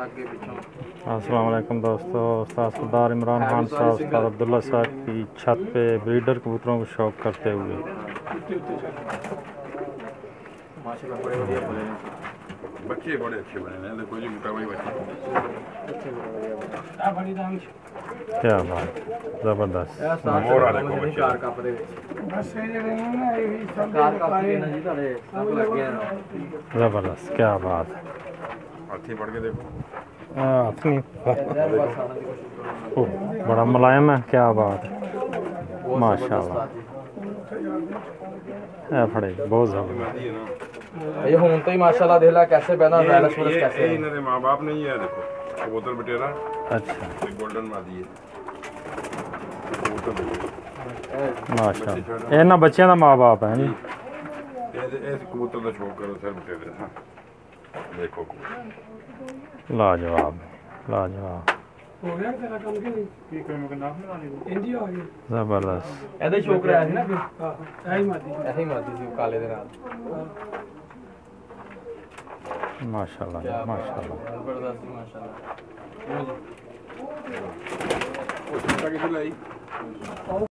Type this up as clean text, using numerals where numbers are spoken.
अस्सलाम वालेकुम दोस्तों, उस्ताद सरदार इमरान खान साहब उस्ताद अब्दुल्ला साहब की छत पे ब्रीडर कबूतरों को शौक करते हुए। बच्चे बड़े अच्छे बने हैं, देखो जी मोटा बड़ी बच्चे। क्या बात, ज़बरदस्त। ज़बरदस्त, क्या बात है। हाथी पड़ के देखो, बड़ा मुलायम है, क्या बात है, माशाल्लाह। फड़े बहुत ज़बरदस्त ये हूं तो ही माशाल्लाह देख ला कैसे बना वैलस वैलस कैसे ये इन्होंने माँ बाप नहीं है, देखो कबूतर बटेरा। अच्छा, गोल्डन मादी है माशाल्लाह। इन्हां बच्चों का माँ बाप है नहीं। इस कबूतर का शौक करो सर बटेरे दा, देखो लाजवाब लाजवाब, हो गया तेरा काम के नहीं की कोई मगर नाम ना ले इंडी आ गई ज़बरदस्त। ਇਹਦੇ ਛੋਕਰਾ ਹੈ ਨਾ ਫਿਰ हां ऐही मादी ਇਹੀ ਮਾਦੀ ਸੀ ਕਾਲੇ ਦੇ ਨਾਲ माशाल्लाह माशाल्लाह, ਜ਼ਬਰਦਸਤ ਮਾਸ਼ਾਅੱਲਾ। वो छोटा किसे लाई।